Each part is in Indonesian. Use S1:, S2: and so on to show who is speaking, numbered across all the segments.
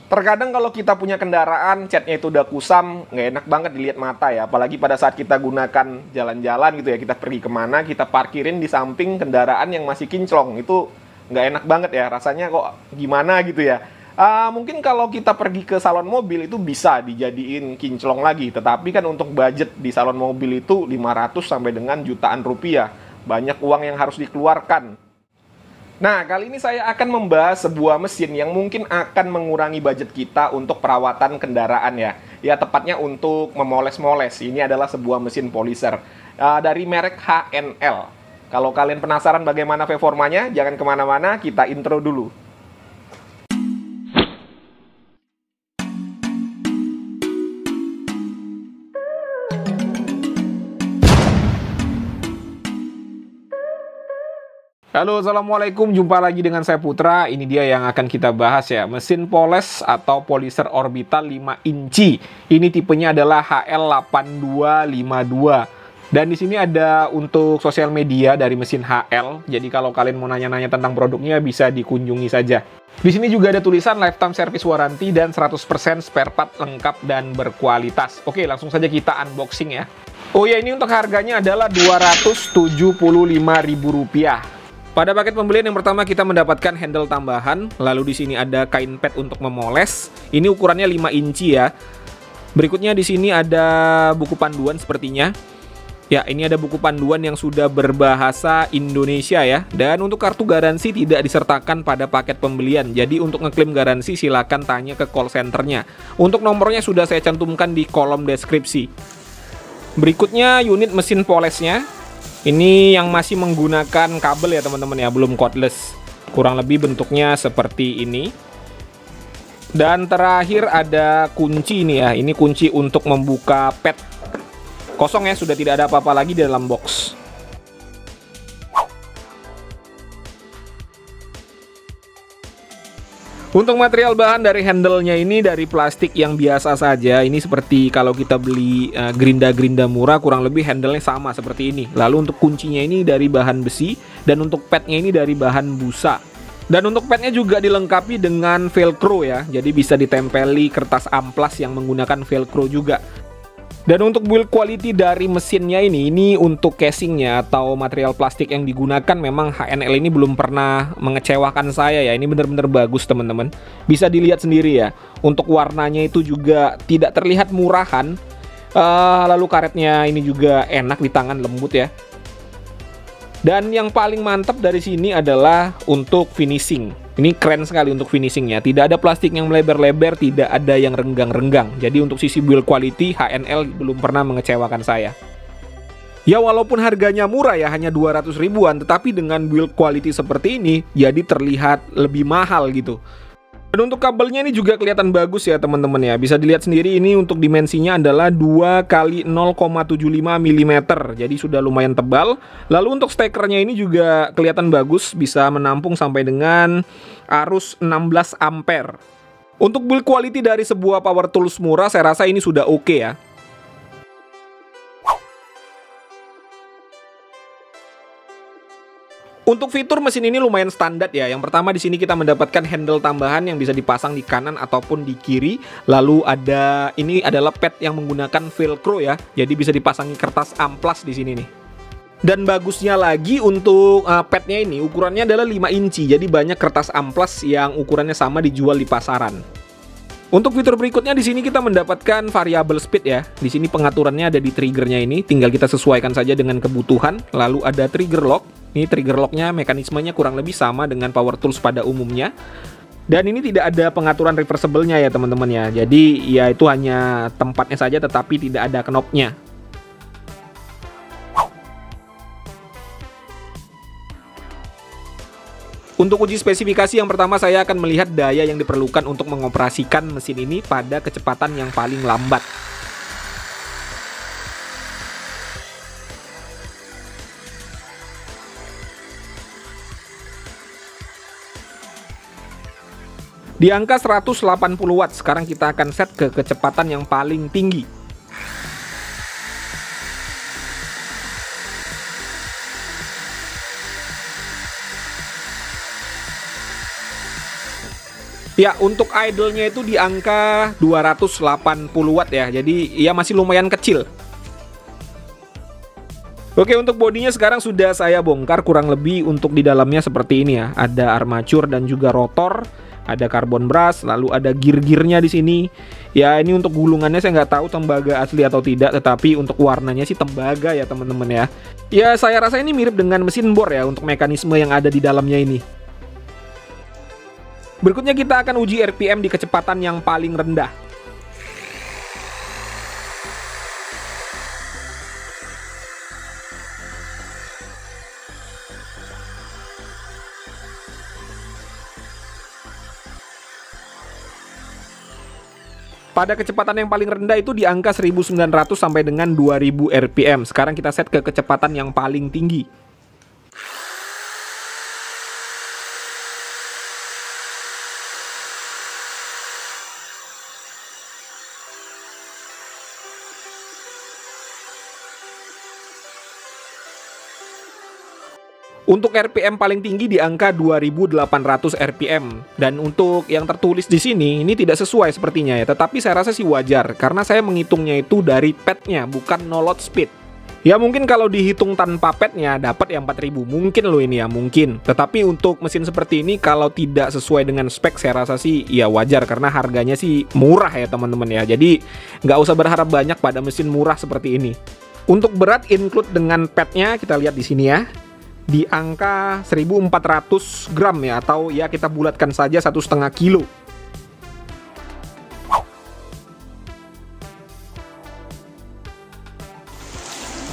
S1: Terkadang kalau kita punya kendaraan, catnya itu udah kusam, nggak enak banget dilihat mata ya. Apalagi pada saat kita gunakan jalan-jalan gitu ya, kita pergi kemana, kita parkirin di samping kendaraan yang masih kinclong. Itu nggak enak banget ya, rasanya kok gimana gitu ya. Mungkin kalau kita pergi ke salon mobil itu bisa dijadiin kinclong lagi. Tetapi kan untuk budget di salon mobil itu 500 sampai dengan jutaan rupiah. Banyak uang yang harus dikeluarkan. Nah, kali ini saya akan membahas sebuah mesin yang mungkin akan mengurangi budget kita untuk perawatan kendaraan ya. Ya, tepatnya untuk memoles-moles. Ini adalah sebuah mesin polisher dari merek HNL. Kalau kalian penasaran bagaimana performanya, jangan kemana-mana, kita intro dulu. Halo, assalamualaikum. Jumpa lagi dengan saya Putra. Ini dia yang akan kita bahas ya. Mesin poles atau polisher orbital 5 inci. Ini tipenya adalah HL8252. Dan di sini ada untuk sosial media dari mesin HL. Jadi kalau kalian mau nanya-nanya tentang produknya bisa dikunjungi saja. Di sini juga ada tulisan lifetime service warranty dan 100% spare part lengkap dan berkualitas. Oke, langsung saja kita unboxing ya. Oh ya, ini untuk harganya adalah Rp275.000. Pada paket pembelian yang pertama kita mendapatkan handle tambahan, lalu di sini ada kain pad untuk memoles. Ini ukurannya 5 inci ya. Berikutnya di sini ada buku panduan sepertinya. Ya, ini ada buku panduan yang sudah berbahasa Indonesia ya. Dan untuk kartu garansi tidak disertakan pada paket pembelian. Jadi untuk ngeklaim garansi silakan tanya ke call centernya. Untuk nomornya sudah saya cantumkan di kolom deskripsi. Berikutnya unit mesin polesnya. Ini yang masih menggunakan kabel ya teman-teman ya, belum cordless. Kurang lebih bentuknya seperti ini. Dan terakhir ada kunci ini ya. Ini kunci untuk membuka pad. Kosong ya, sudah tidak ada apa-apa lagi di dalam box. Untuk material bahan dari handle-nya ini dari plastik yang biasa saja. Ini seperti kalau kita beli gerinda-gerinda murah, kurang lebih handle-nya sama seperti ini. Lalu untuk kuncinya ini dari bahan besi, dan untuk pad-nya ini dari bahan busa. Dan untuk pad-nya juga dilengkapi dengan velcro ya. Jadi bisa ditempeli kertas amplas yang menggunakan velcro juga. Dan untuk build quality dari mesinnya ini untuk casingnya atau material plastik yang digunakan, memang HNL ini belum pernah mengecewakan saya ya. Ini benar-benar bagus teman-teman. Bisa dilihat sendiri ya. Untuk warnanya itu juga tidak terlihat murahan. Lalu karetnya ini juga enak di tangan, lembut ya. Dan yang paling mantap dari sini adalah untuk finishing. Ini keren sekali untuk finishingnya. Tidak ada plastik yang melebar-lebar, tidak ada yang renggang-renggang. Jadi untuk sisi build quality, HNL belum pernah mengecewakan saya. Ya walaupun harganya murah ya, hanya 200 ribuan, tetapi dengan build quality seperti ini, jadi terlihat lebih mahal gitu. Dan untuk kabelnya ini juga kelihatan bagus ya teman-teman ya. Bisa dilihat sendiri, ini untuk dimensinya adalah 2 x 0,75 mm. Jadi sudah lumayan tebal. Lalu untuk stekernya ini juga kelihatan bagus, bisa menampung sampai dengan arus 16 ampere. Untuk build quality dari sebuah power tools murah, saya rasa ini sudah oke ya. Untuk fitur mesin ini lumayan standar ya. Yang pertama di sini kita mendapatkan handle tambahan yang bisa dipasang di kanan ataupun di kiri. Lalu ada, ini adalah pad yang menggunakan velcro ya. Jadi bisa dipasangi kertas amplas di sini nih. Dan bagusnya lagi untuk padnya ini ukurannya adalah 5 inci. Jadi banyak kertas amplas yang ukurannya sama dijual di pasaran. Untuk fitur berikutnya di sini kita mendapatkan variable speed ya. Di sini pengaturannya ada di triggernya ini, tinggal kita sesuaikan saja dengan kebutuhan. Lalu ada trigger lock. Ini trigger locknya mekanismenya kurang lebih sama dengan power tools pada umumnya. Dan ini tidak ada pengaturan reversible-nya ya teman-teman ya. Jadi ya itu hanya tempatnya saja tetapi tidak ada knopnya. Untuk uji spesifikasi yang pertama saya akan melihat daya yang diperlukan untuk mengoperasikan mesin ini pada kecepatan yang paling lambat. Di angka 180 watt, sekarang kita akan set ke kecepatan yang paling tinggi. Ya, untuk idle-nya itu di angka 280 watt ya. Jadi ya masih lumayan kecil. Oke, untuk bodinya sekarang sudah saya bongkar kurang lebih untuk di dalamnya seperti ini ya. Ada armature dan juga rotor, ada carbon brush, lalu ada gear-gearnya di sini. Ya, ini untuk gulungannya saya nggak tahu tembaga asli atau tidak, tetapi untuk warnanya sih tembaga ya teman-teman ya. Ya, saya rasa ini mirip dengan mesin bor ya untuk mekanisme yang ada di dalamnya ini. Berikutnya kita akan uji RPM di kecepatan yang paling rendah. Pada kecepatan yang paling rendah itu di angka 1900 sampai dengan 2000 RPM. Sekarang kita set ke kecepatan yang paling tinggi. Untuk RPM paling tinggi di angka 2800 RPM. Dan untuk yang tertulis di sini ini tidak sesuai sepertinya ya, tetapi saya rasa sih wajar karena saya menghitungnya itu dari padnya, bukan no load speed. Ya mungkin kalau dihitung tanpa padnya dapat yang 4000, mungkin loh ini ya, mungkin. Tetapi untuk mesin seperti ini kalau tidak sesuai dengan spek saya rasa sih ya wajar karena harganya sih murah ya teman-teman ya. Jadi nggak usah berharap banyak pada mesin murah seperti ini. Untuk berat include dengan padnya kita lihat di sini ya, di angka 1400 gram ya, atau ya kita bulatkan saja 1,5 kilo.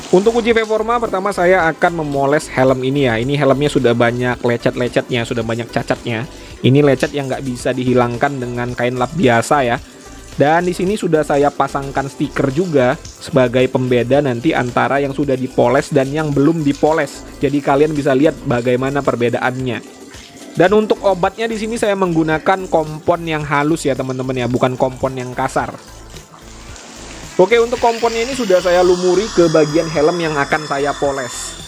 S1: Untuk uji performa pertama saya akan memoles helm ini ya. Ini helmnya sudah banyak lecet-lecetnya, sudah banyak cacatnya. Ini lecet yang nggak bisa dihilangkan dengan kain lap biasa ya. Dan di sini sudah saya pasangkan stiker juga sebagai pembeda nanti antara yang sudah dipoles dan yang belum dipoles. Jadi kalian bisa lihat bagaimana perbedaannya. Dan untuk obatnya di sini saya menggunakan kompon yang halus ya teman-teman ya, bukan kompon yang kasar. Oke, untuk komponnya ini sudah saya lumuri ke bagian helm yang akan saya poles.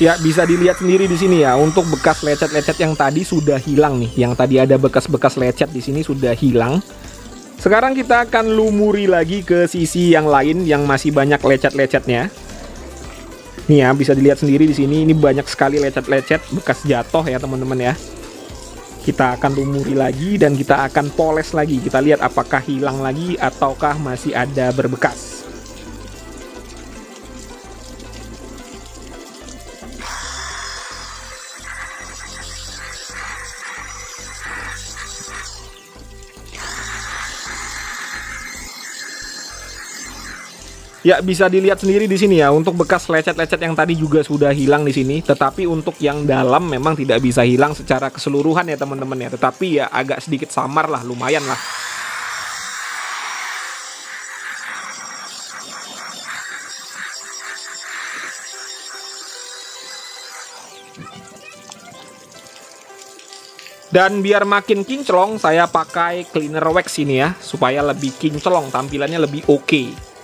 S1: Ya, bisa dilihat sendiri di sini ya. Untuk bekas lecet-lecet yang tadi sudah hilang nih. Yang tadi ada bekas-bekas lecet di sini sudah hilang. Sekarang kita akan lumuri lagi ke sisi yang lain yang masih banyak lecet-lecetnya. Nih ya, bisa dilihat sendiri di sini. Ini banyak sekali lecet-lecet bekas jatuh ya teman-teman ya. Kita akan lumuri lagi dan kita akan poles lagi. Kita lihat apakah hilang lagi ataukah masih ada berbekas. Ya, bisa dilihat sendiri di sini ya. Untuk bekas lecet-lecet yang tadi juga sudah hilang di sini. Tetapi untuk yang dalam memang tidak bisa hilang secara keseluruhan ya teman-teman ya. Tetapi ya agak sedikit samar lah, lumayan lah. Dan biar makin kinclong, saya pakai cleaner wax ini ya, supaya lebih kinclong, tampilannya lebih oke.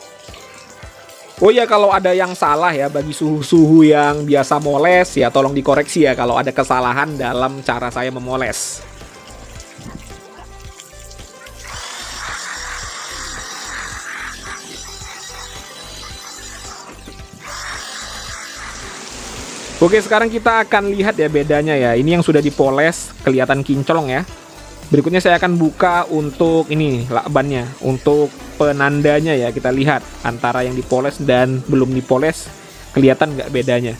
S1: Oh ya, kalau ada yang salah ya bagi suhu-suhu yang biasa moles ya tolong dikoreksi ya kalau ada kesalahan dalam cara saya memoles. Oke, sekarang kita akan lihat ya bedanya ya. Ini yang sudah dipoles kelihatan kinclong ya. Berikutnya saya akan buka untuk ini lakbannya, untuk penandanya ya, kita lihat antara yang dipoles dan belum dipoles kelihatan nggak bedanya.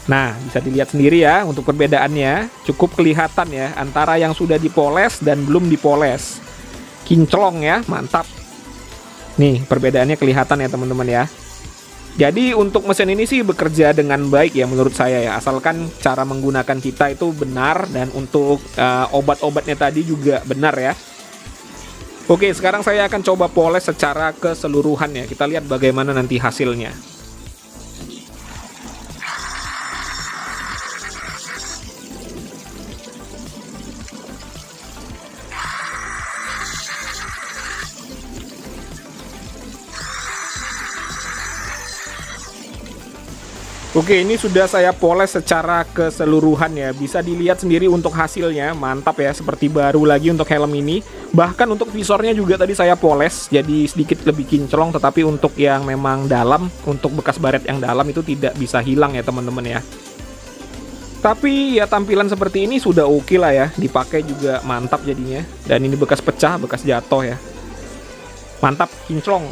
S1: Nah, bisa dilihat sendiri ya untuk perbedaannya, cukup kelihatan ya antara yang sudah dipoles dan belum dipoles. Kinclong ya, mantap. Nih, perbedaannya kelihatan ya teman-teman ya. Jadi untuk mesin ini sih bekerja dengan baik ya menurut saya ya, asalkan cara menggunakan kita itu benar dan untuk obat-obatnya tadi juga benar ya. Oke, sekarang saya akan coba poles secara keseluruhan ya, kita lihat bagaimana nanti hasilnya. Oke, ini sudah saya poles secara keseluruhan ya. Bisa dilihat sendiri untuk hasilnya, mantap ya, seperti baru lagi untuk helm ini. Bahkan untuk visornya juga tadi saya poles, jadi sedikit lebih kinclong. Tetapi untuk yang memang dalam, untuk bekas baret yang dalam itu tidak bisa hilang ya teman-teman ya. Tapi ya tampilan seperti ini sudah oke lah ya, dipakai juga mantap jadinya. Dan ini bekas pecah, bekas jatuh ya. Mantap, kinclong.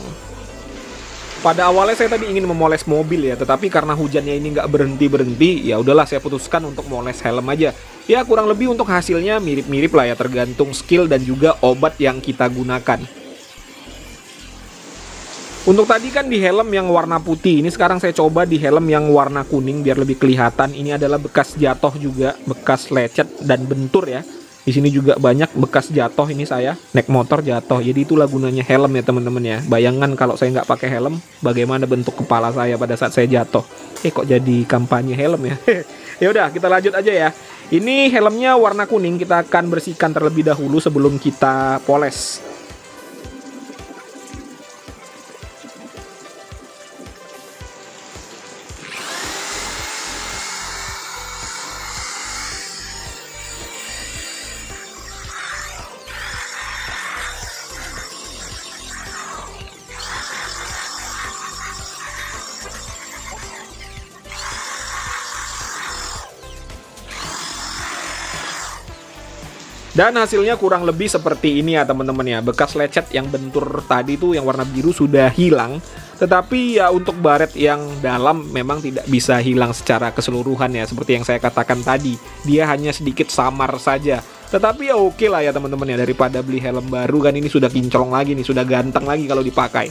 S1: Pada awalnya saya tadi ingin memoles mobil ya, tetapi karena hujannya ini nggak berhenti-berhenti, ya udahlah saya putuskan untuk moles helm aja. Ya kurang lebih untuk hasilnya mirip-mirip lah ya, tergantung skill dan juga obat yang kita gunakan. Untuk tadi kan di helm yang warna putih, ini sekarang saya coba di helm yang warna kuning biar lebih kelihatan. Ini adalah bekas jatuh juga, bekas lecet dan bentur ya. Di sini juga banyak bekas jatuh, ini saya naik motor jatuh. Jadi itulah gunanya helm ya teman-teman ya. Bayangkan kalau saya nggak pakai helm, bagaimana bentuk kepala saya pada saat saya jatuh. Kok jadi kampanye helm ya? Ya udah, kita lanjut aja ya. Ini helmnya warna kuning, kita akan bersihkan terlebih dahulu sebelum kita poles. Dan hasilnya kurang lebih seperti ini ya teman-teman ya. Bekas lecet yang bentur tadi tuh yang warna biru sudah hilang. Tetapi ya untuk baret yang dalam memang tidak bisa hilang secara keseluruhan ya. Seperti yang saya katakan tadi, dia hanya sedikit samar saja. Tetapi ya oke lah ya teman-teman ya. Daripada beli helm baru kan, ini sudah kinclong lagi nih, sudah ganteng lagi kalau dipakai.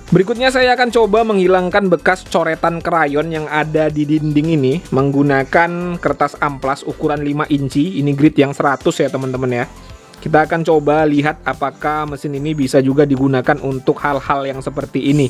S1: Berikutnya saya akan coba menghilangkan bekas coretan krayon yang ada di dinding ini menggunakan kertas amplas ukuran 5 inci. Ini grid yang 100 ya teman-teman ya. Kita akan coba lihat apakah mesin ini bisa juga digunakan untuk hal-hal yang seperti ini.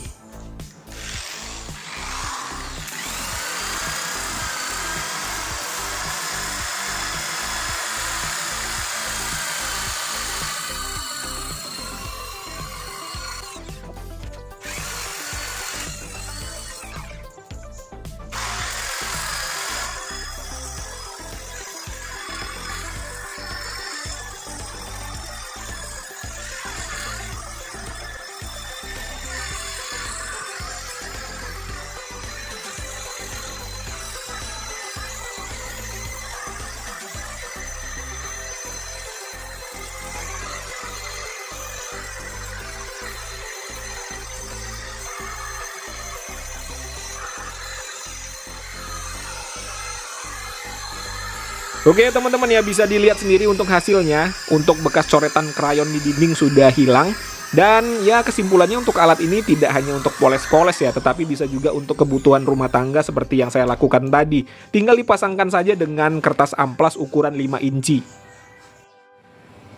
S1: Oke teman-teman ya, bisa dilihat sendiri untuk hasilnya. Untuk bekas coretan krayon di dinding sudah hilang. Dan ya kesimpulannya untuk alat ini tidak hanya untuk poles-poles ya, tetapi bisa juga untuk kebutuhan rumah tangga seperti yang saya lakukan tadi. Tinggal dipasangkan saja dengan kertas amplas ukuran 5 inci.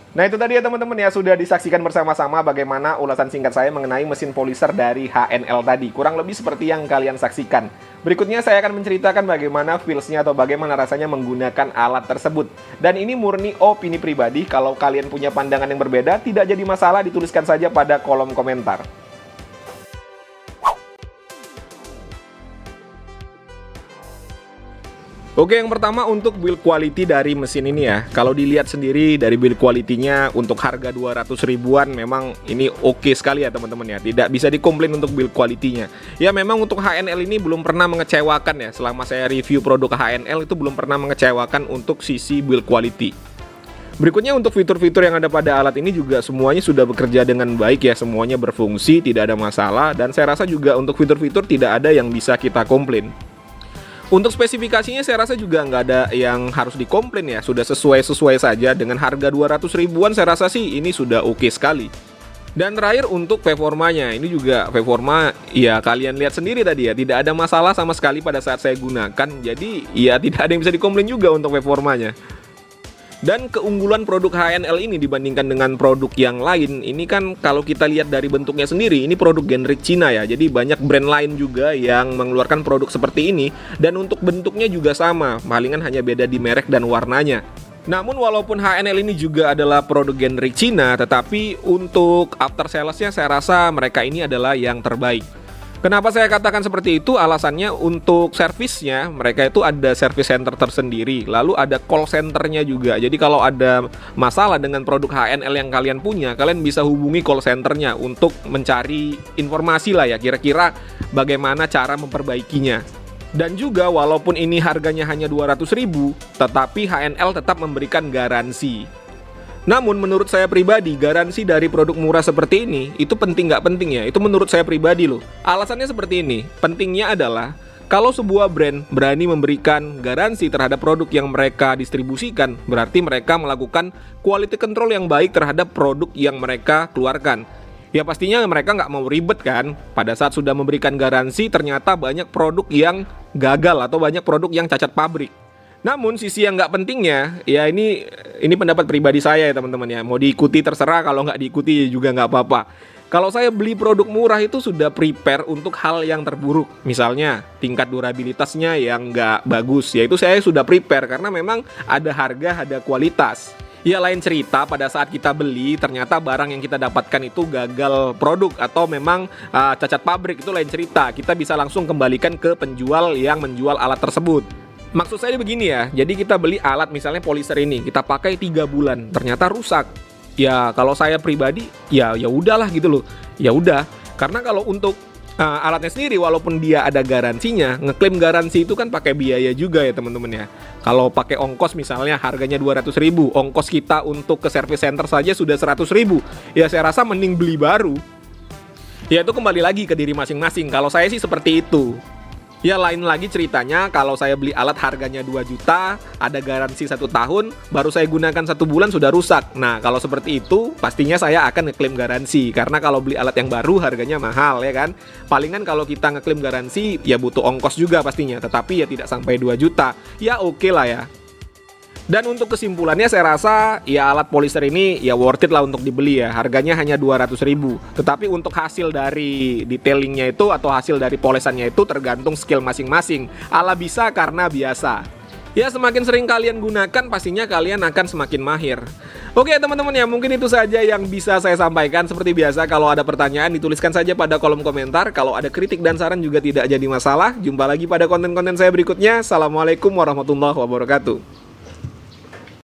S1: Nah itu tadi ya teman-teman ya, sudah disaksikan bersama-sama bagaimana ulasan singkat saya mengenai mesin polisher dari HNL tadi. Kurang lebih seperti yang kalian saksikan. Berikutnya saya akan menceritakan bagaimana feels-nya atau bagaimana rasanya menggunakan alat tersebut. Dan ini murni opini pribadi, kalau kalian punya pandangan yang berbeda tidak jadi masalah, dituliskan saja pada kolom komentar. Oke, yang pertama untuk build quality dari mesin ini ya. Kalau dilihat sendiri dari build quality-nya untuk harga 200 ribuan memang ini oke sekali ya teman-teman ya. Tidak bisa dikomplain untuk build quality-nya. Ya memang untuk HNL ini belum pernah mengecewakan ya. Selama saya review produk HNL itu belum pernah mengecewakan untuk sisi build quality. Berikutnya untuk fitur-fitur yang ada pada alat ini juga semuanya sudah bekerja dengan baik ya. Semuanya berfungsi, tidak ada masalah. Dan saya rasa juga untuk fitur-fitur tidak ada yang bisa kita komplain. Untuk spesifikasinya saya rasa juga nggak ada yang harus dikomplain ya. Sudah sesuai saja. Dengan harga 200 ribuan saya rasa sih ini sudah oke sekali. Dan terakhir untuk performanya, ini juga performa ya kalian lihat sendiri tadi ya, tidak ada masalah sama sekali pada saat saya gunakan. Jadi ya tidak ada yang bisa dikomplain juga untuk performanya. Dan keunggulan produk HNL ini dibandingkan dengan produk yang lain, ini kan kalau kita lihat dari bentuknya sendiri, ini produk generik Cina ya. Jadi banyak brand lain juga yang mengeluarkan produk seperti ini. Dan untuk bentuknya juga sama, palingan hanya beda di merek dan warnanya. Namun walaupun HNL ini juga adalah produk generik Cina, tetapi untuk after salesnya saya rasa mereka ini adalah yang terbaik. Kenapa saya katakan seperti itu? Alasannya untuk servisnya, mereka itu ada service center tersendiri, lalu ada call centernya juga. Jadi kalau ada masalah dengan produk HNL yang kalian punya, kalian bisa hubungi call centernya untuk mencari informasi lah ya, kira-kira bagaimana cara memperbaikinya. Dan juga walaupun ini harganya hanya 200.000, tetapi HNL tetap memberikan garansi. Namun menurut saya pribadi, garansi dari produk murah seperti ini itu penting nggak penting ya? Itu menurut saya pribadi loh. Alasannya seperti ini, pentingnya adalah kalau sebuah brand berani memberikan garansi terhadap produk yang mereka distribusikan, berarti mereka melakukan quality control yang baik terhadap produk yang mereka keluarkan. Ya pastinya mereka nggak mau ribet kan. Pada saat sudah memberikan garansi, ternyata banyak produk yang gagal atau banyak produk yang cacat pabrik. Namun sisi yang nggak pentingnya, ya ini pendapat pribadi saya ya teman-teman ya. Mau diikuti terserah, kalau nggak diikuti juga nggak apa-apa. Kalau saya beli produk murah itu sudah prepare untuk hal yang terburuk. Misalnya tingkat durabilitasnya yang nggak bagus, yaitu saya sudah prepare karena memang ada harga, ada kualitas. Ya lain cerita pada saat kita beli ternyata barang yang kita dapatkan itu gagal produk atau memang cacat pabrik, itu lain cerita. Kita bisa langsung kembalikan ke penjual yang menjual alat tersebut. Maksud saya begini ya, jadi kita beli alat misalnya polyester ini, kita pakai 3 bulan, ternyata rusak. Ya kalau saya pribadi, ya udahlah gitu loh. Ya udah, karena kalau untuk alatnya sendiri walaupun dia ada garansinya, ngeklaim garansi itu kan pakai biaya juga ya teman-teman ya. Kalau pakai ongkos misalnya harganya 200.000, ongkos kita untuk ke service center saja sudah 100.000. Ya saya rasa mending beli baru. Ya itu kembali lagi ke diri masing-masing. Kalau saya sih seperti itu. Ya lain lagi ceritanya kalau saya beli alat harganya 2 juta, ada garansi 1 tahun, baru saya gunakan 1 bulan sudah rusak. Nah kalau seperti itu pastinya saya akan ngeklaim garansi. Karena kalau beli alat yang baru harganya mahal ya kan. Palingan kalau kita ngeklaim garansi ya butuh ongkos juga pastinya, tetapi ya tidak sampai 2 juta. Ya oke lah ya. Dan untuk kesimpulannya saya rasa ya alat polyester ini ya worth it lah untuk dibeli ya. Harganya hanya 200.000. Tetapi untuk hasil dari detailingnya itu atau hasil dari polesannya itu tergantung skill masing-masing. Ala bisa karena biasa. Ya semakin sering kalian gunakan pastinya kalian akan semakin mahir. Oke teman-teman ya, mungkin itu saja yang bisa saya sampaikan. Seperti biasa kalau ada pertanyaan dituliskan saja pada kolom komentar. Kalau ada kritik dan saran juga tidak jadi masalah. Jumpa lagi pada konten-konten saya berikutnya. Assalamualaikum warahmatullahi wabarakatuh.